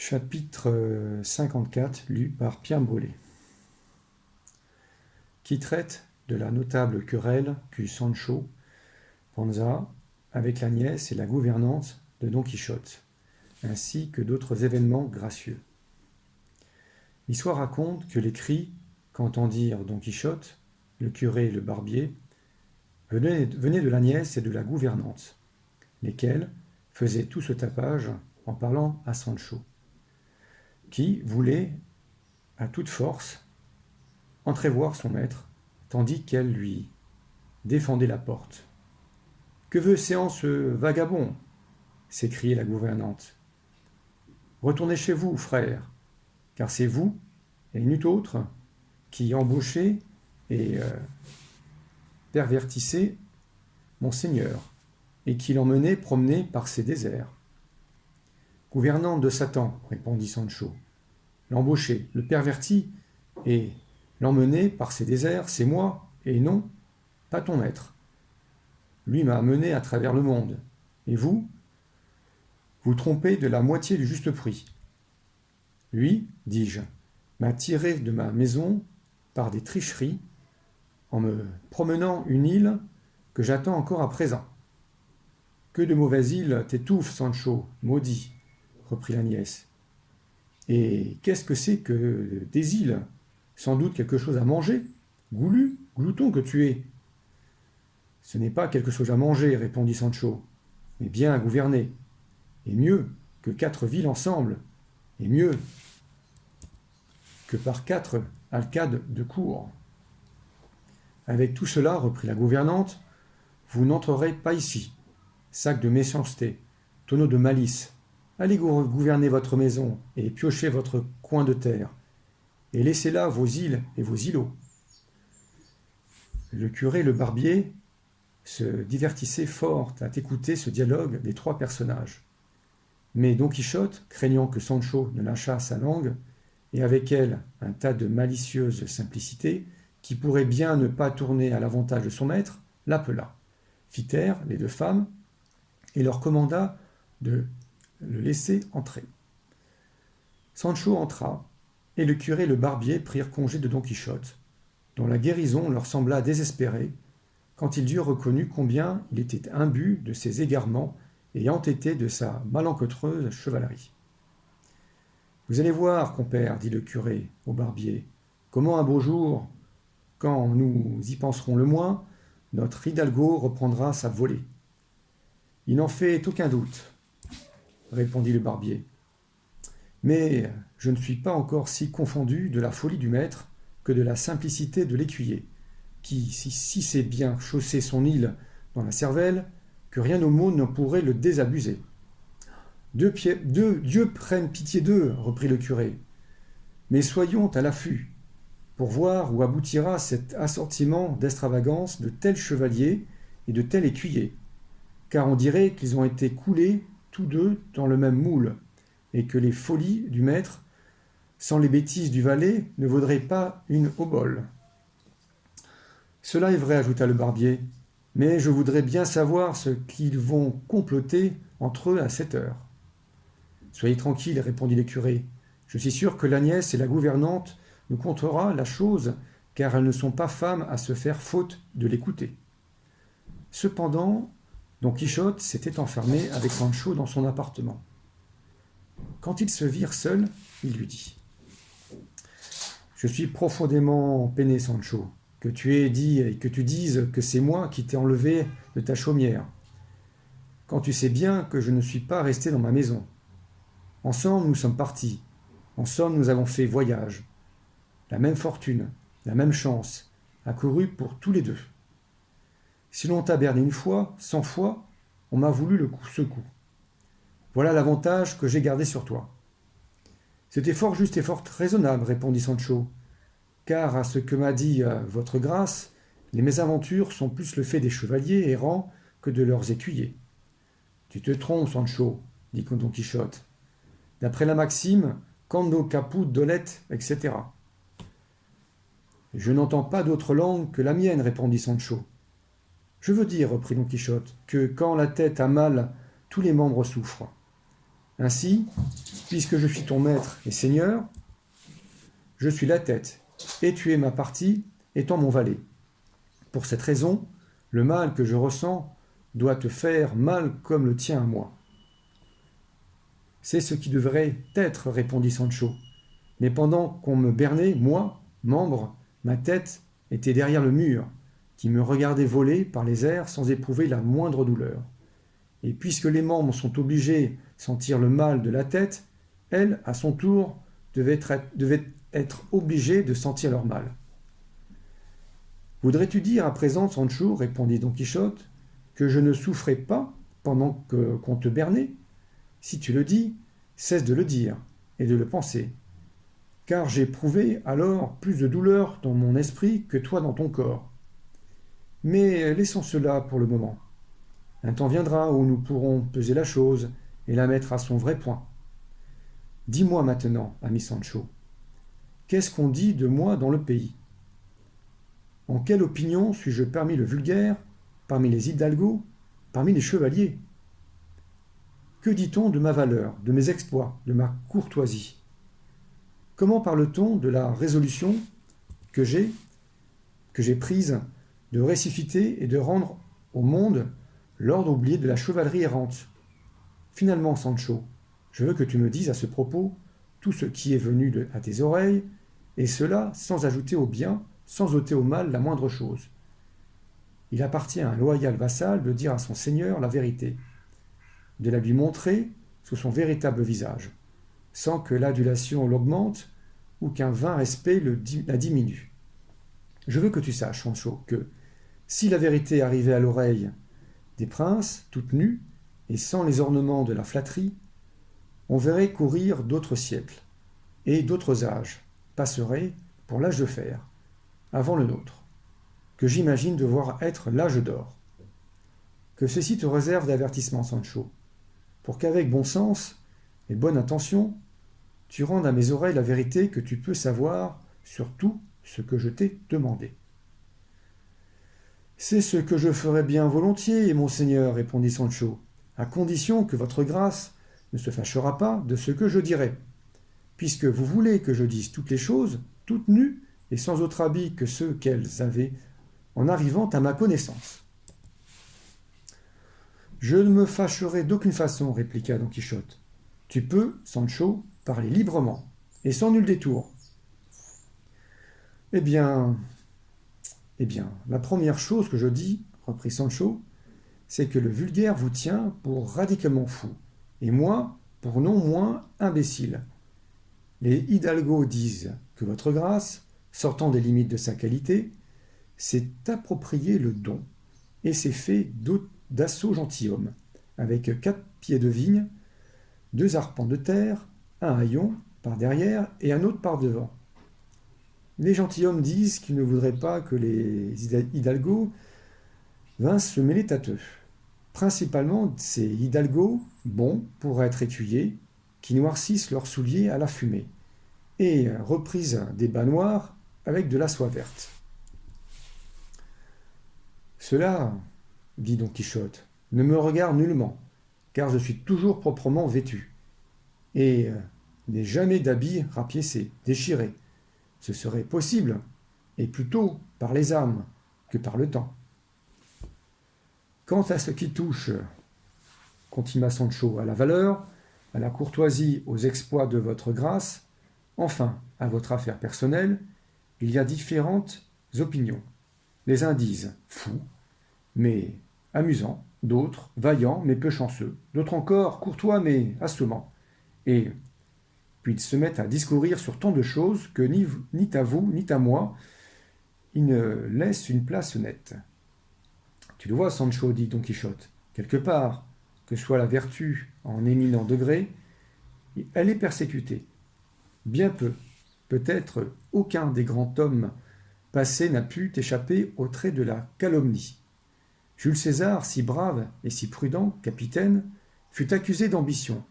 Chapitre 54, lu par Pierre Brûlé, qui traite de la notable querelle qu'eut Sancho Panza avec la nièce et la gouvernante de Don Quichotte, ainsi que d'autres événements gracieux. L'histoire raconte que les cris qu'entendirent Don Quichotte, le curé et le barbier venaient de la nièce et de la gouvernante, lesquels faisaient tout ce tapage en parlant à Sancho, qui voulait, à toute force, entrevoir son maître, tandis qu'elle lui défendait la porte. « Que veut séant ce vagabond ?» s'écriait la gouvernante. « Retournez chez vous, frère, car c'est vous, et nul autre, qui embauchez et pervertissez mon seigneur, et qui l'emmenez promener par ces déserts. » « Gouvernante de Satan, répondit Sancho, l'embaucher, le perverti et l'emmener par ces déserts, c'est moi, et non, pas ton maître. Lui m'a amené à travers le monde, et vous trompez de la moitié du juste prix. Lui, dis-je, m'a tiré de ma maison par des tricheries en me promenant une île que j'attends encore à présent. Que de mauvaises îles t'étouffent, Sancho, maudit, reprit la nièce. Et qu'est-ce que c'est que des îles? Sans doute quelque chose à manger. Goulu, glouton que tu es. Ce n'est pas quelque chose à manger, répondit Sancho, mais bien à gouverner. Et mieux que 4 villes ensemble, et mieux que par 4 alcades de cour. Avec tout cela, reprit la gouvernante, vous n'entrerez pas ici. Sac de méchanceté, tonneau de malice. Allez gouverner votre maison et piochez votre coin de terre, et laissez là vos îles et vos îlots. Le curé et le barbier se divertissaient fort à écouter ce dialogue des 3 personnages. Mais Don Quichotte, craignant que Sancho ne lâchât sa langue, et avec elle un tas de malicieuse simplicité, qui pourrait bien ne pas tourner à l'avantage de son maître, l'appela, fit taire les 2 femmes, et leur commanda de le laisser entrer. Sancho entra, et le curé et le barbier prirent congé de Don Quichotte, dont la guérison leur sembla désespérée, quand ils eurent reconnu combien il était imbu de ses égarements et entêté de sa malencontreuse chevalerie. « Vous allez voir, compère, dit le curé au barbier, comment un beau jour, quand nous y penserons le moins, notre hidalgo reprendra sa volée. Il n'en fait aucun doute, répondit le barbier. Mais je ne suis pas encore si confondu de la folie du maître que de la simplicité de l'écuyer, qui, si sait bien chausser son île dans la cervelle, que rien au monde ne pourrait le désabusé. Dieu prenne pitié d'eux, reprit le curé. Mais soyons à l'affût, pour voir où aboutira cet assortiment d'extravagance de tels chevaliers et de tels écuyers, car on dirait qu'ils ont été coulés tous 2 dans le même moule, et que les folies du maître, sans les bêtises du valet, ne vaudraient pas une obole. Cela est vrai, ajouta le barbier, mais je voudrais bien savoir ce qu'ils vont comploter entre eux à cette heure. Soyez tranquille, répondit le curé. Je suis sûr que la nièce et la gouvernante nous contera la chose, car elles ne sont pas femmes à se faire faute de l'écouter. Cependant, Don Quichotte s'était enfermé avec Sancho dans son appartement. Quand ils se virent seuls, il lui dit « Je suis profondément peiné, Sancho, que tu aies dit et que tu dises que c'est moi qui t'ai enlevé de ta chaumière, quand tu sais bien que je ne suis pas resté dans ma maison. Ensemble, nous sommes partis. Ensemble, nous avons fait voyage. La même fortune, la même chance, accourue pour tous les 2. Si l'on t'a berné 1 fois, 100 fois, on m'a voulu ce coup. Voilà l'avantage que j'ai gardé sur toi. » C'était fort juste et fort raisonnable, répondit Sancho, car à ce que m'a dit votre grâce, les mésaventures sont plus le fait des chevaliers errants que de leurs écuyers. Tu te trompes, Sancho, dit Don Quichotte. D'après la maxime, quando caput dolet, etc. Je n'entends pas d'autre langue que la mienne, répondit Sancho. Je veux dire, reprit Don Quichotte, que quand la tête a mal, tous les membres souffrent. Ainsi, puisque je suis ton maître et seigneur, je suis la tête, et tu es ma partie, étant mon valet. Pour cette raison, le mal que je ressens doit te faire mal comme le tien à moi. C'est ce qui devrait être, répondit Sancho. Mais pendant qu'on me bernait, moi, membre, ma tête était derrière le mur, qui me regardait voler par les airs sans éprouver la moindre douleur. Et puisque les membres sont obligés de sentir le mal de la tête, elle, à son tour, devait être obligée de sentir leur mal. Voudrais-tu dire à présent, Sancho, répondit Don Quichotte, que je ne souffrais pas pendant qu'on te bernait? Si tu le dis, cesse de le dire et de le penser, car j'éprouvais alors plus de douleur dans mon esprit que toi dans ton corps. Mais laissons cela pour le moment. Un temps viendra où nous pourrons peser la chose et la mettre à son vrai point. Dis-moi maintenant, ami Sancho, qu'est-ce qu'on dit de moi dans le pays? En quelle opinion suis-je parmi le vulgaire, parmi les hidalgos, parmi les chevaliers? Que dit-on de ma valeur, de mes exploits, de ma courtoisie? Comment parle-t-on de la résolution que j'ai prise de ressusciter et de rendre au monde l'ordre oublié de la chevalerie errante? Finalement, Sancho, je veux que tu me dises à ce propos tout ce qui est venu à tes oreilles, et cela sans ajouter au bien, sans ôter au mal la moindre chose. Il appartient à un loyal vassal de dire à son seigneur la vérité, de la lui montrer sous son véritable visage, sans que l'adulation l'augmente ou qu'un vain respect la diminue. Je veux que tu saches, Sancho, que si la vérité arrivait à l'oreille des princes, toute nue, et sans les ornements de la flatterie, on verrait courir d'autres siècles, et d'autres âges passeraient pour l'âge de fer, avant le nôtre, que j'imagine devoir être l'âge d'or. Que ceci te réserve d'avertissement, Sancho, pour qu'avec bon sens et bonne intention, tu rendes à mes oreilles la vérité que tu peux savoir sur tout ce que je t'ai demandé. C'est ce que je ferais bien volontiers, monseigneur, répondit Sancho, à condition que votre grâce ne se fâchera pas de ce que je dirai, puisque vous voulez que je dise toutes les choses, toutes nues et sans autre habit que ceux qu'elles avaient en arrivant à ma connaissance. Je ne me fâcherai d'aucune façon, répliqua Don Quichotte. Tu peux, Sancho, parler librement, et sans nul détour. Eh bien, la première chose que je dis, reprit Sancho, c'est que le vulgaire vous tient pour radicalement fou, et moi pour non moins imbécile. Les hidalgos disent que votre grâce, sortant des limites de sa qualité, s'est approprié le don, et s'est fait d'assaut gentilhomme, avec 4 pieds de vigne, 2 arpents de terre, un haillon par derrière et un autre par devant. Les gentilshommes disent qu'ils ne voudraient pas que les hidalgos vinssent se mêler à eux. Principalement ces hidalgos, bons pour être écuyers, qui noircissent leurs souliers à la fumée, et reprisent des bas noirs avec de la soie verte. Cela, dit Don Quichotte, ne me regarde nullement, car je suis toujours proprement vêtu, et n'ai jamais d'habits rapiécés, déchirés. Ce serait possible, et plutôt par les armes que par le temps. Quant à ce qui touche, continua Sancho, à la valeur, à la courtoisie, aux exploits de votre grâce, enfin à votre affaire personnelle, il y a différentes opinions. Les uns disent fou, mais amusant, d'autres vaillant, mais peu chanceux, d'autres encore courtois, mais assommant. Et puis ils se mettent à discourir sur tant de choses que ni à vous, ni à moi, ils ne laissent une place nette. Tu le vois, Sancho, dit Don Quichotte, quelque part, que soit la vertu en éminent degré, elle est persécutée. Bien peu, peut-être aucun des grands hommes passés n'a pu échapper au trait de la calomnie. Jules César, si brave et si prudent, capitaine, fut accusé d'ambition,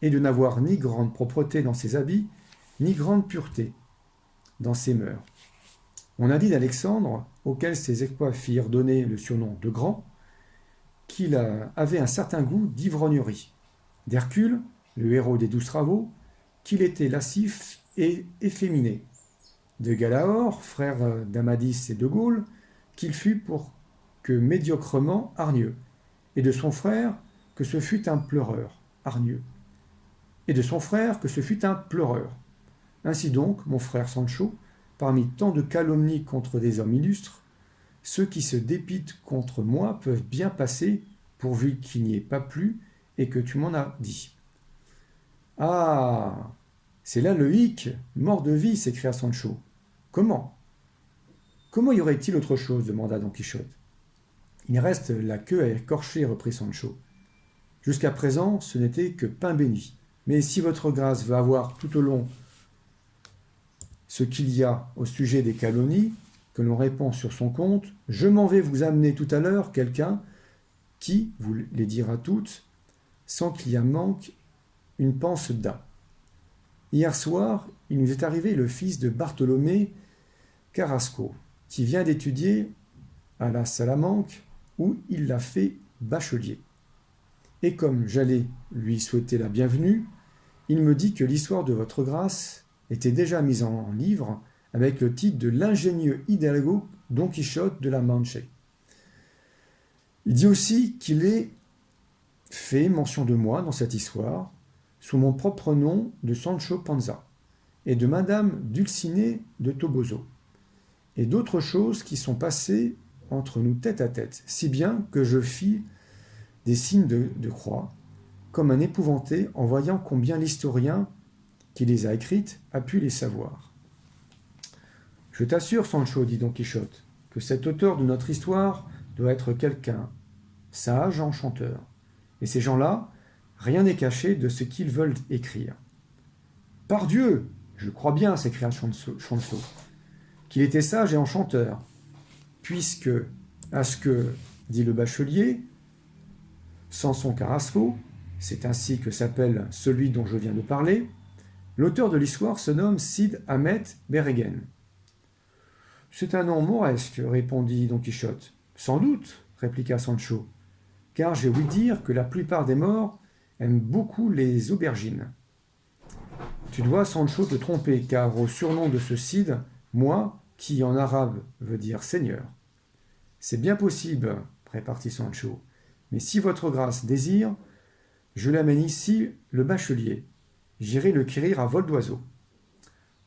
et de n'avoir ni grande propreté dans ses habits, ni grande pureté dans ses mœurs. On a dit d'Alexandre, auquel ses exploits firent donner le surnom de grand, qu'il avait un certain goût d'ivrognerie. D'Hercule, le héros des 12 travaux, qu'il était lascif et efféminé, de Galaor, frère d'Amadis et de Gaulle, qu'il fut pour que médiocrement hargneux, et de son frère que ce fut un pleureur, hargneux, et de son frère que ce fut un pleureur. Ainsi donc, mon frère Sancho, parmi tant de calomnies contre des hommes illustres, ceux qui se dépitent contre moi peuvent bien passer, pourvu qu'il n'y ait pas plus, et que tu m'en as dit. Ah, c'est là le hic, mort de vie, s'écria Sancho. Comment y aurait-il autre chose demanda Don Quichotte. Il reste la queue à écorcher, reprit Sancho. Jusqu'à présent, ce n'était que pain béni. Mais si votre grâce veut avoir tout au long ce qu'il y a au sujet des calomnies, que l'on répand sur son compte, je m'en vais vous amener tout à l'heure quelqu'un qui vous les dira toutes, sans qu'il y en manque une panse d'un. Hier soir, il nous est arrivé le fils de Bartholomé Carrasco, qui vient d'étudier à la Salamanque, où il l'a fait bachelier. Et comme j'allais lui souhaiter la bienvenue, il me dit que l'histoire de votre grâce était déjà mise en livre avec le titre de l'ingénieux Hidalgo Don Quichotte de la Manche. Il dit aussi qu'il est fait mention de moi dans cette histoire sous mon propre nom de Sancho Panza et de Madame Dulcinée de Toboso et d'autres choses qui sont passées entre nous tête à tête, si bien que je fis des signes de croix, comme un épouvanté en voyant combien l'historien qui les a écrites a pu les savoir. Je t'assure, Sancho, dit Don Quichotte, que cet auteur de notre histoire doit être quelqu'un, sage, enchanteur. Et ces gens-là, rien n'est caché de ce qu'ils veulent écrire. Pardieu, je crois bien, s'écria Chanceau, qu'il était sage et enchanteur, puisque, à ce que dit le bachelier, Samson Carrasco, c'est ainsi que s'appelle celui dont je viens de parler, l'auteur de l'histoire se nomme Cid Hamet Bérégen. C'est un nom mauresque, répondit Don Quichotte. Sans doute, répliqua Sancho, car j'ai ouï dire que la plupart des morts aiment beaucoup les aubergines. Tu dois, Sancho, te tromper, car au surnom de ce Cid, moi, qui en arabe veut dire seigneur. C'est bien possible, répartit Sancho, mais si votre grâce désire, je l'amène ici le bachelier. J'irai le quérir à vol d'oiseau.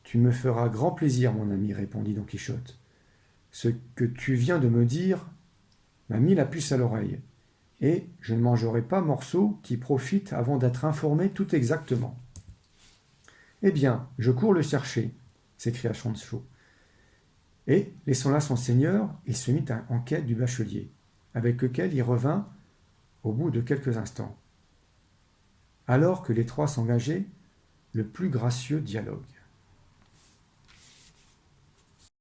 Tu me feras grand plaisir, mon ami, répondit Don Quichotte. Ce que tu viens de me dire m'a mis la puce à l'oreille, et je ne mangerai pas morceau qui profite avant d'être informé tout exactement. Eh bien, je cours le chercher, s'écria Sancho. Et, laissant là son seigneur, il se mit en quête du bachelier, avec lequel il revint au bout de quelques instants. Alors que les trois s'engageaient, le plus gracieux dialogue.